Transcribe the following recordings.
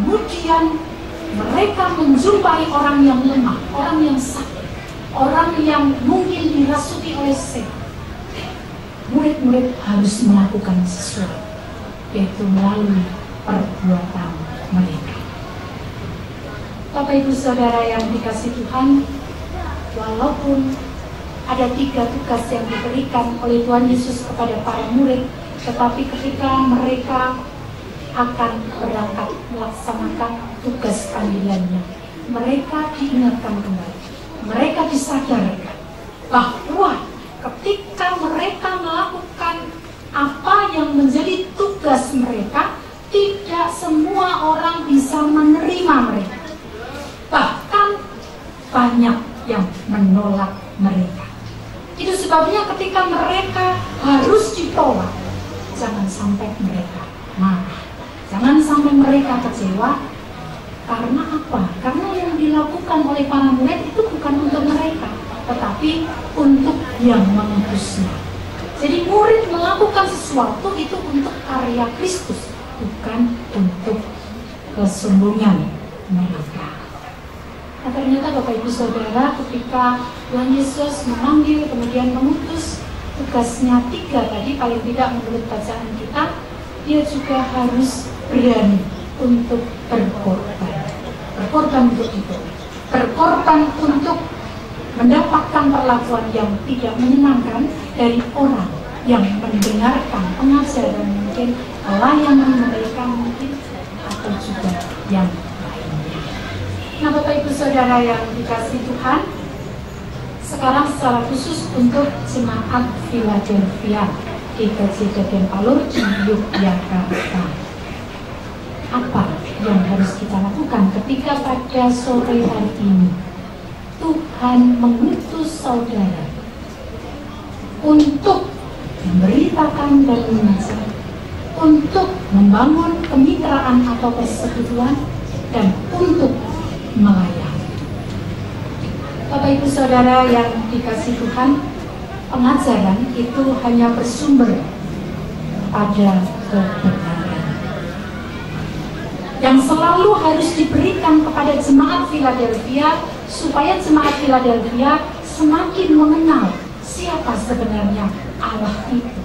kemudian mereka menjumpai orang yang lemah, orang yang sakit, orang yang mungkin dirasuki oleh setan. Murid-murid harus melakukan sesuatu, yaitu melalui perbuatan mereka. Bapak Ibu Saudara yang dikasihi Tuhan, walaupun ada 3 tugas yang diberikan oleh Tuhan Yesus kepada para murid, tetapi ketika mereka akan berangkat melaksanakan tugas panggilannya, mereka diingatkan kembali, mereka disadarkan bahwa ketika mereka melakukan apa yang menjadi tugas mereka, tidak semua orang bisa menerima mereka. Bahkan banyak yang menolak mereka. Itu sebabnya ketika mereka harus ditolak, jangan sampai mereka marah, jangan sampai mereka kecewa. Karena apa? Karena yang dilakukan oleh para murid itu bukan untuk mereka, tetapi untuk yang mengutusnya. Jadi murid melakukan sesuatu itu untuk karya Kristus, bukan untuk kesombongan mereka. Nah, ternyata Bapak Ibu Saudara, ketika Tuhan Yesus memanggil kemudian mengutus tugasnya 3 tadi, paling tidak menurut bacaan kita, dia juga harus berani untuk berkorban untuk itu, berkorban untuk mendapatkan perlakuan yang tidak menyenangkan dari orang yang mendengarkan pengajaran mungkin, pelayanan mereka mungkin, atau juga yang lainnya. Nah, Bapak Ibu Saudara yang dikasihi Tuhan, sekarang secara khusus untuk jemaat Philadelphia di Kejadian Palur di Yogyakarta, apa yang harus kita lakukan ketika pada sore hari ini Tuhan mengutus saudara untuk memberitakan dan mengajar, untuk membangun kemitraan atau persekutuan, dan untuk melayani. Bapak Ibu Saudara yang dikasihi Tuhan, pengajaran itu hanya bersumber pada kebenaran yang selalu harus diberikan kepada jemaat Philadelphia, supaya jemaat Philadelphia semakin mengenal siapa sebenarnya Allah itu.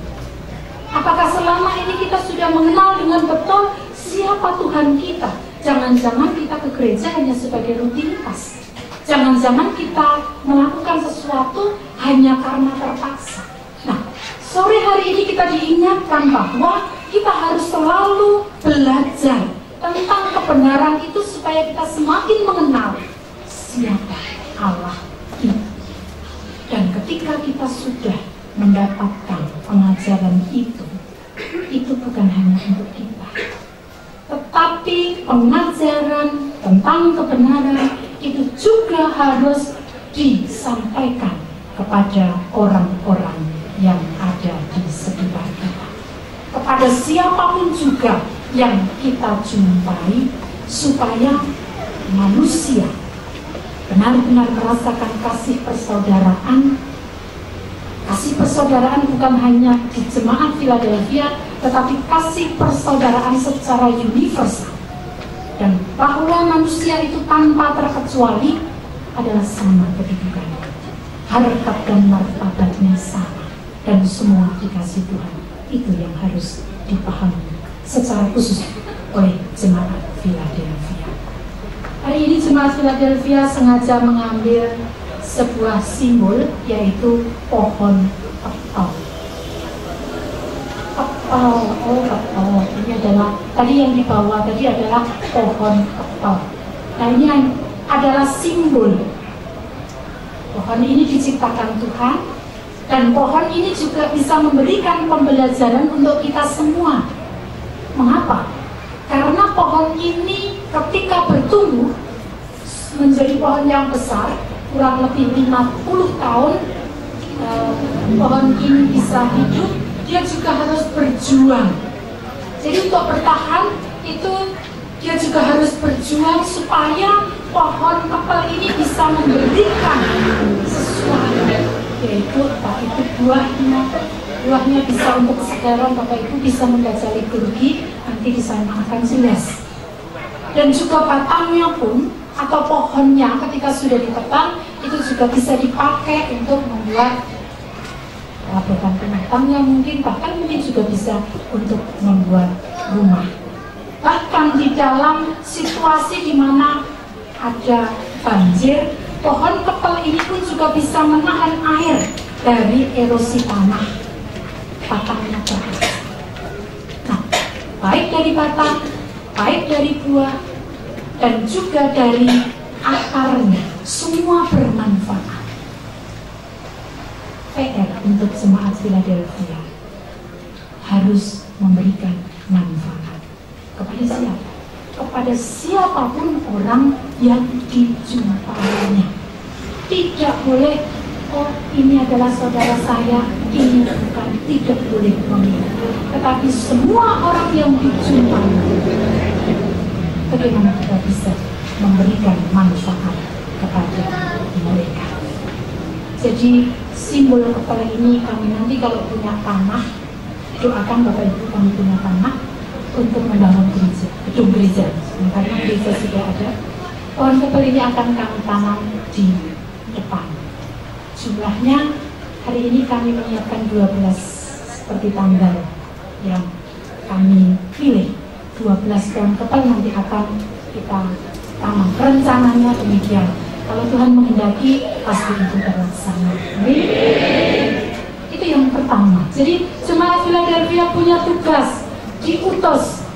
Apakah selama ini kita sudah mengenal dengan betul siapa Tuhan kita? Jangan-jangan kita ke gereja hanya sebagai rutinitas. Jangan-jangan kita melakukan sesuatu hanya karena terpaksa. Nah, sore hari ini kita diingatkan bahwa kita harus selalu belajar tentang kebenaran itu supaya kita semakin mengenal siapa Allah itu. Dan ketika kita sudah mendapatkan pengajaran itu bukan hanya untuk kita, tetapi pengajaran tentang kebenaran itu juga harus disampaikan kepada orang-orang yang ada di sekitar kita, kepada siapapun juga yang kita jumpai, supaya manusia benar-benar merasakan kasih persaudaraan. Kasih persaudaraan bukan hanya di jemaat Philadelphia, tetapi kasih persaudaraan secara universal. Dan bahwa manusia itu tanpa terkecuali adalah sama kedudukannya, harkat dan martabatnya sama, dan semua dikasih Tuhan. Itu yang harus dipahami secara khusus oleh jemaat Philadelphia. Hari ini jemaat Philadelphia sengaja mengambil sebuah simbol, yaitu pohon petal. Petal, ini adalah tadi yang dibawa tadi adalah pohon petal. Nah, ini adalah simbol. Pohon ini diciptakan Tuhan, dan pohon ini juga bisa memberikan pembelajaran untuk kita semua. Mengapa? Karena pohon ini ketika bertumbuh menjadi pohon yang besar, kurang lebih 50 tahun pohon ini bisa hidup, dia juga harus berjuang. Jadi untuk bertahan itu dia juga harus berjuang supaya pohon kepal ini bisa memberikan sesuatu, yaitu Bapak Ibu buahnya bisa untuk kesegaran. Bapak Ibu bisa membaca liturgi, nanti di sana akan jelas. Dan juga batangnya pun atau pohonnya ketika sudah ditebang itu juga bisa dipakai untuk membuat perabotan rumah tangga, mungkin bahkan mungkin juga bisa untuk membuat rumah. Bahkan di dalam situasi di mana ada banjir, pohon kepel ini pun juga bisa menahan air dari erosi tanah. Batangnya keras. Nah, baik dari batang, baik dari buah, dan juga dari akarnya, semua bermanfaat. PR untuk jemaat Philadelphia harus memberikan manfaat kepada siapa? Kepada siapapun orang yang dijumpainya. Tidak boleh, oh ini adalah saudara saya, ini bukan, tidak boleh memilih. Tetapi semua orang yang dijumpai, bagaimana kita bisa memberikan manfaat kepada mereka. Jadi simbol kepala ini kami nanti kalau punya tanah, doakan Bapak Ibu kami punya tanah untuk membangun gereja, gedung gereja. Karena gereja sudah ada, pohon kepala ini akan kami tanam di depan. Jumlahnya hari ini kami menyiapkan 12 seperti tanggal yang kami pilih. 12 pohon kepal nanti akan kita tanam. Rencananya demikian. Kalau Tuhan menghendaki, pasti itu terlaksana. Itu yang pertama. Jadi jemaat Philadelphia punya tugas, diutus.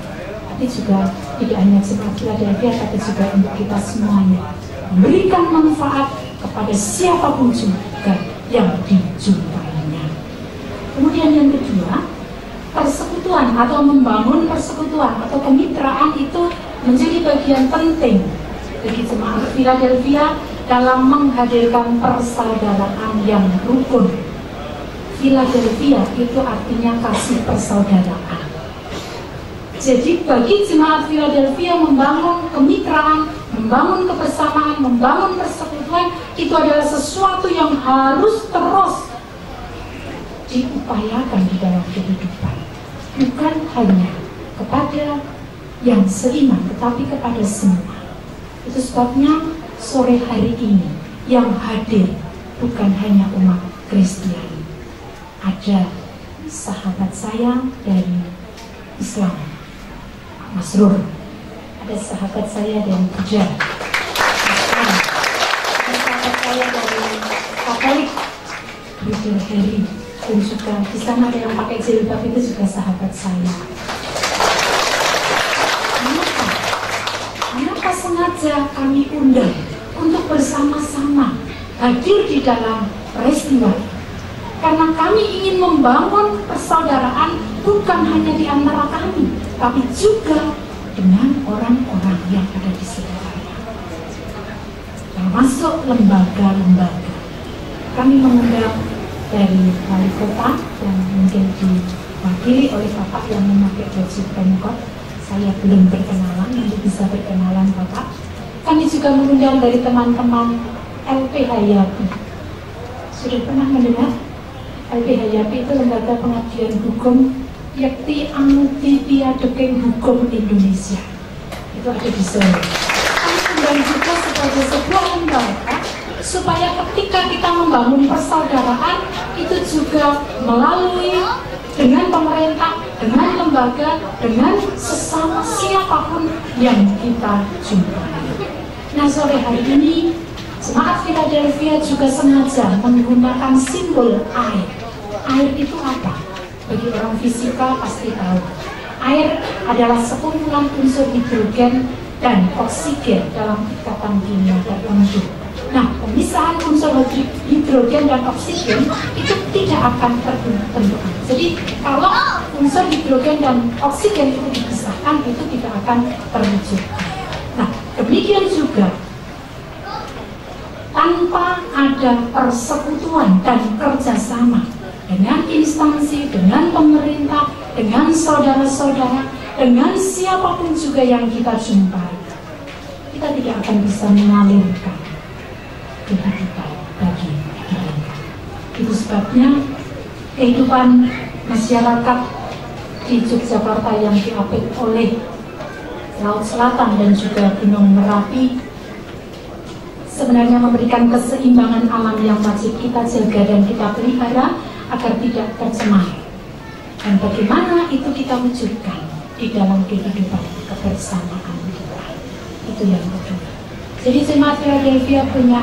Tapi juga tidak hanya jemaat Philadelphia, tapi juga untuk kita semuanya. Memberikan manfaat kepada siapapun juga yang dijumpainya. Kemudian yang kedua, persekutuan atau membangun persekutuan atau kemitraan itu menjadi bagian penting bagi jemaat Philadelphia dalam menghadirkan persaudaraan yang rukun. Philadelphia itu artinya kasih persaudaraan. Jadi bagi jemaat Philadelphia membangun kemitraan, membangun kebersamaan, membangun persekutuan itu adalah sesuatu yang harus terus diupayakan di dalam kehidupan. Bukan hanya kepada yang seiman, tetapi kepada semua. Itu sebabnya sore hari ini yang hadir bukan hanya umat Kristiani. Ada sahabat saya dari Islam, Masrur. Ada sahabat saya dari Puja. Ada sahabat saya dari Katolik, Brother Harry. Dan juga di sana ada yang pakai jilbab, itu juga sahabat saya. Kenapa sengaja kami undang untuk bersama-sama hadir di dalam peristiwa? Karena kami ingin membangun persaudaraan bukan hanya di antara kami, tapi juga dengan orang-orang yang ada di sekitarnya, termasuk lembaga-lembaga. Kami mengundang dari wali kota yang mungkin diwakili oleh Bapak yang memakai baju pemkot. Saya belum berkenalan, nanti bisa berkenalan Bapak. Kami juga mengundang dari teman-teman LPH Yapi. Sudah pernah mendengar? LPH Yapi itu lembaga pengabdian hukum yakti Anuti Piadekeng Hukum Indonesia. Itu ada di Solo. Kami undang juga sebagai sebuah lembaga supaya ketika kita membangun persaudaraan itu juga melalui dengan pemerintah, dengan lembaga, dengan sesama siapapun yang kita jumpai. Nah, sore hari ini jemaat Philadelphia juga sengaja menggunakan simbol air. Air itu apa? Bagi orang fisika pasti tahu. Air adalah sekumpulan unsur hidrogen dan oksigen dalam ikatan kimia tertentu. Nah, pemisahan unsur hidrogen dan oksigen itu tidak akan tertentukan. Jadi kalau unsur hidrogen dan oksigen itu dipisahkan, itu tidak akan terwujudkan. Nah, demikian juga tanpa ada persekutuan dan kerjasama dengan instansi, dengan pemerintah, dengan saudara-saudara, dengan siapapun juga yang kita jumpai, kita tidak akan bisa mengalirkan kehidupan bagi mereka. Itu sebabnya kehidupan masyarakat di Yogyakarta yang diapit oleh Laut Selatan dan juga Gunung Merapi sebenarnya memberikan keseimbangan alam yang wajib kita jaga dan kita pelihara agar tidak tercemar. Dan bagaimana itu kita wujudkan di dalam kehidupan kebersamaan kita. Itu yang kedua. Jadi jemaat Philadelphia punya